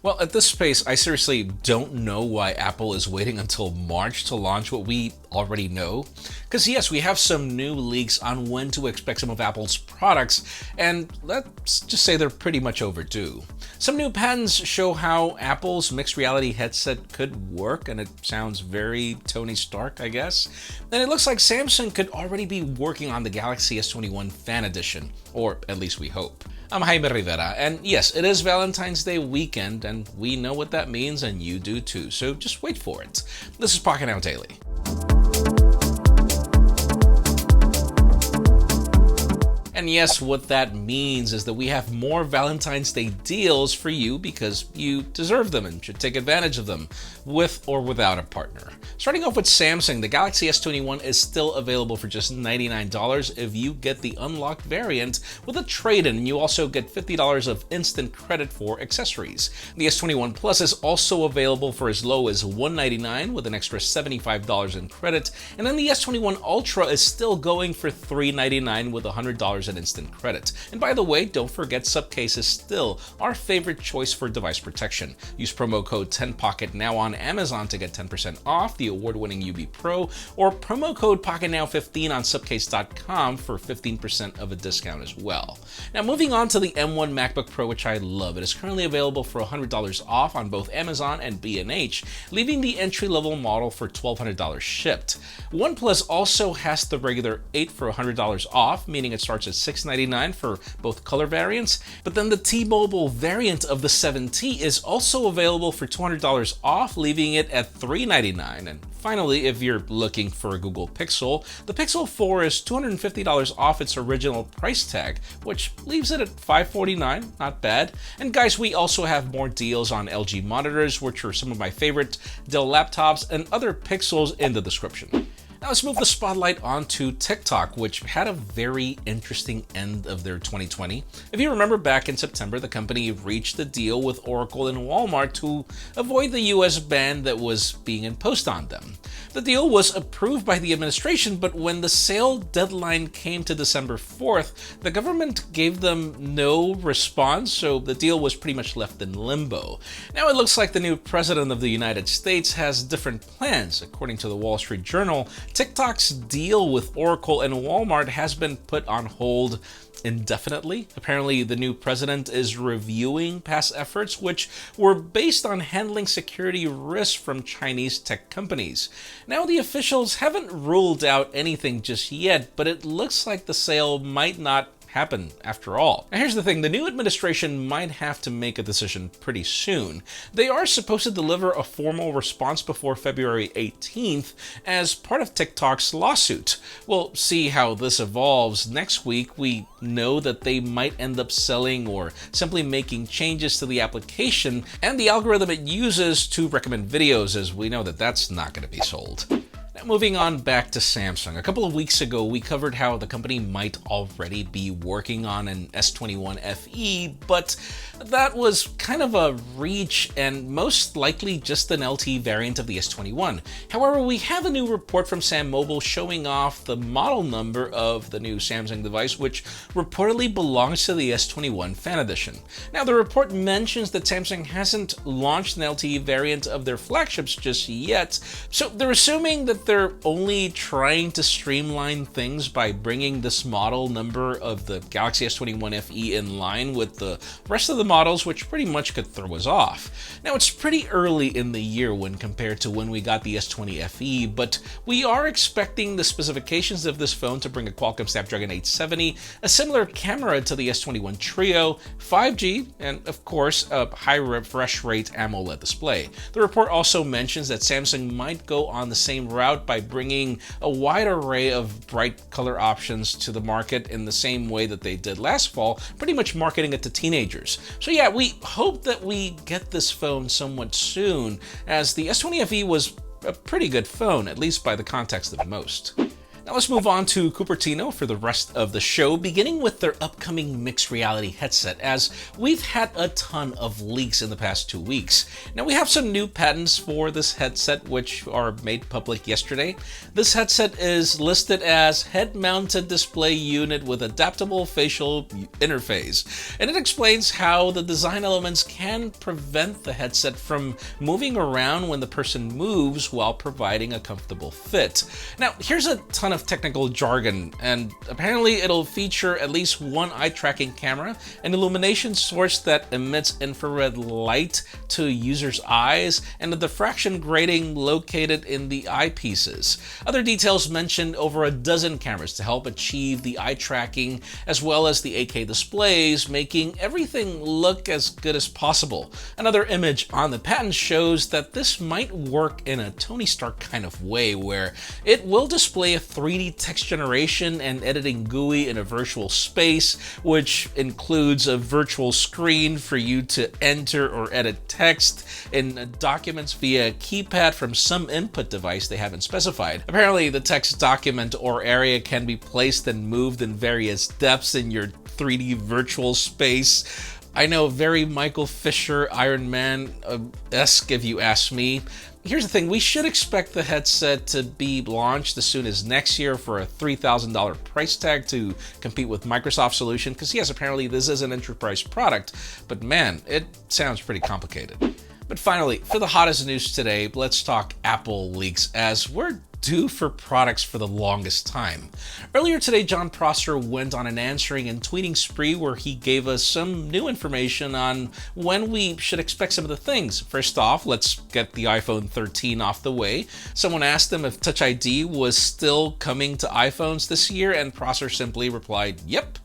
Well, at this pace, I seriously don't know why Apple is waiting until March to launch what we already know. Because yes, we have some new leaks on when to expect some of Apple's products, and let's just say they're pretty much overdue. Some new patents show how Apple's mixed reality headset could work, and it sounds very Tony Stark, I guess. And it looks like Samsung could already be working on the Galaxy S21 Fan Edition, or at least we hope. I'm Jaime Rivera, and yes, it is Valentine's Day weekend, and we know what that means, and you do too, so just wait for it. This is Pocketnow Daily. And yes, what that means is that we have more Valentine's Day deals for you because you deserve them and should take advantage of them, with or without a partner. Starting off with Samsung, the Galaxy S21 is still available for just $99 if you get the unlocked variant with a trade-in, and you also get $50 of instant credit for accessories. The S21 Plus is also available for as low as $199 with an extra $75 in credit, and then the S21 Ultra is still going for $399 with $100 in instant credit. And by the way, don't forget SUPCASE is still our favorite choice for device protection. Use promo code 10Pocketnow on Amazon to get 10% off the award-winning UB Pro, or promo code Pocketnow15 on SUPCASE.com for 15% of a discount as well. Now moving on to the M1 MacBook Pro, which I love. It is currently available for $100 off on both Amazon and B&H, leaving the entry-level model for $1,200 shipped. OnePlus also has the regular 8 for $100 off, meaning it starts at $699 for both color variants, but then the T-Mobile variant of the 7T is also available for $200 off, leaving it at $399. And finally, if you're looking for a Google Pixel, the Pixel 4 is $250 off its original price tag, which leaves it at $549, not bad. And guys, we also have more deals on LG monitors, which are some of my favorite Dell laptops, and other Pixels in the description. Now let's move the spotlight onto TikTok, which had a very interesting end of their 2020. If you remember, back in September, the company reached a deal with Oracle and Walmart to avoid the US ban that was being imposed on them. The deal was approved by the administration, but when the sale deadline came to December 4th, the government gave them no response, so the deal was pretty much left in limbo. Now it looks like the new president of the United States has different plans. According to the Wall Street Journal, TikTok's deal with Oracle and Walmart has been put on hold indefinitely. Apparently, the new president is reviewing past efforts which were based on handling security risks from Chinese tech companies. Now, the officials haven't ruled out anything just yet, but it looks like the sale might not happen after all. Now here's the thing, the new administration might have to make a decision pretty soon. They are supposed to deliver a formal response before February 18th as part of TikTok's lawsuit. We'll see how this evolves. Next week, we know that they might end up selling or simply making changes to the application and the algorithm it uses to recommend videos, as we know that that's not going to be sold. Now, moving on back to Samsung. A couple of weeks ago, we covered how the company might already be working on an S21 FE, but that was kind of a reach and most likely just an LTE variant of the S21. However, we have a new report from Sam Mobile showing off the model number of the new Samsung device, which reportedly belongs to the S21 Fan Edition. Now, the report mentions that Samsung hasn't launched an LTE variant of their flagships just yet, so they're assuming that they're only trying to streamline things by bringing this model number of the Galaxy S21 FE in line with the rest of the models, which pretty much could throw us off. Now, it's pretty early in the year when compared to when we got the S20 FE, but we are expecting the specifications of this phone to bring a Qualcomm Snapdragon 870, a similar camera to the S21 Trio, 5G, and of course, a high refresh rate AMOLED display. The report also mentions that Samsung might go on the same route by bringing a wide array of bright color options to the market in the same way that they did last fall, pretty much marketing it to teenagers. So yeah, we hope that we get this phone somewhat soon, as the S20 FE was a pretty good phone, at least by the context of most. Now let's move on to Cupertino for the rest of the show, beginning with their upcoming mixed reality headset, as we've had a ton of leaks in the past 2 weeks. Now we have some new patents for this headset which are made public yesterday. This headset is listed as head-mounted display unit with adaptable facial interface, and it explains how the design elements can prevent the headset from moving around when the person moves while providing a comfortable fit. Now here's a ton of technical jargon, and apparently it'll feature at least one eye tracking camera, an illumination source that emits infrared light to users' eyes, and a diffraction grating located in the eyepieces. Other details mentioned over a dozen cameras to help achieve the eye tracking as well as the 8K displays, making everything look as good as possible. Another image on the patent shows that this might work in a Tony Stark kind of way, where it will display a 3D text generation and editing GUI in a virtual space, which includes a virtual screen for you to enter or edit text in documents via a keypad from some input device they haven't specified. Apparently, the text document or area can be placed and moved in various depths in your 3D virtual space. I know, very Michael Fisher, Iron Man-esque if you ask me. Here's the thing, we should expect the headset to be launched as soon as next year for a $3,000 price tag to compete with Microsoft's solution, because yes, apparently this is an enterprise product, but man, it sounds pretty complicated. But finally, for the hottest news today, let's talk Apple leaks, as we're due for products for the longest time. Earlier today, John Prosser went on an answering and tweeting spree where he gave us some new information on when we should expect some of the things. First off, let's get the iPhone 13 off the way. Someone asked him if Touch ID was still coming to iPhones this year, and Prosser simply replied, yep.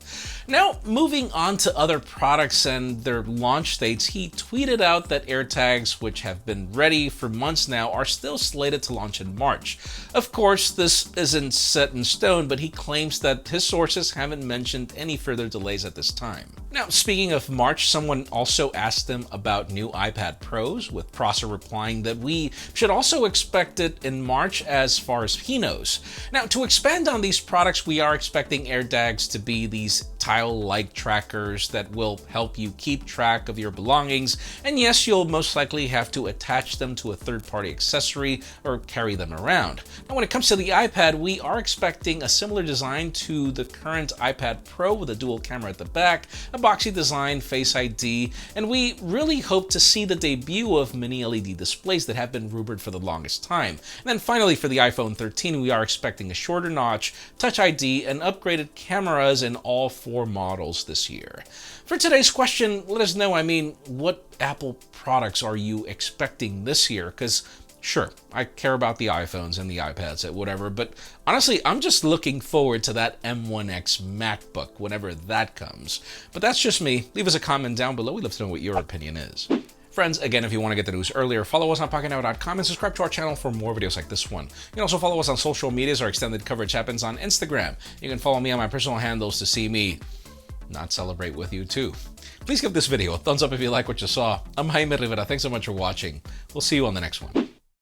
Now, moving on to other products and their launch dates, he tweeted out that AirTags, which have been ready for months now, are still slated to launch in March. Of course, this isn't set in stone, but he claims that his sources haven't mentioned any further delays at this time. Now, speaking of March, someone also asked him about new iPad Pros, with Prosser replying that we should also expect it in March as far as he knows. Now, to expand on these products, we are expecting AirTags to be these tile-like trackers that will help you keep track of your belongings, and yes, you'll most likely have to attach them to a third-party accessory or carry them around. Now, when it comes to the iPad, we are expecting a similar design to the current iPad Pro with a dual camera at the back, a boxy design, Face ID, and we really hope to see the debut of mini LED displays that have been rumored for the longest time. And then finally, for the iPhone 13, we are expecting a shorter notch, Touch ID, and upgraded cameras in all 4 models this year. For today's question, let us know, what Apple products are you expecting this year? Because sure, I care about the iPhones and the iPads and whatever, but honestly, I'm just looking forward to that M1X MacBook whenever that comes. But that's just me. Leave us a comment down below. We'd love to know what your opinion is. Friends, again, if you want to get the news earlier, follow us on Pocketnow.com and subscribe to our channel for more videos like this one. You can also follow us on social medias. Our extended coverage happens on Instagram. You can follow me on my personal handles to see me not celebrate with you too. Please give this video a thumbs up if you like what you saw. I'm Jaime Rivera. Thanks so much for watching. We'll see you on the next one.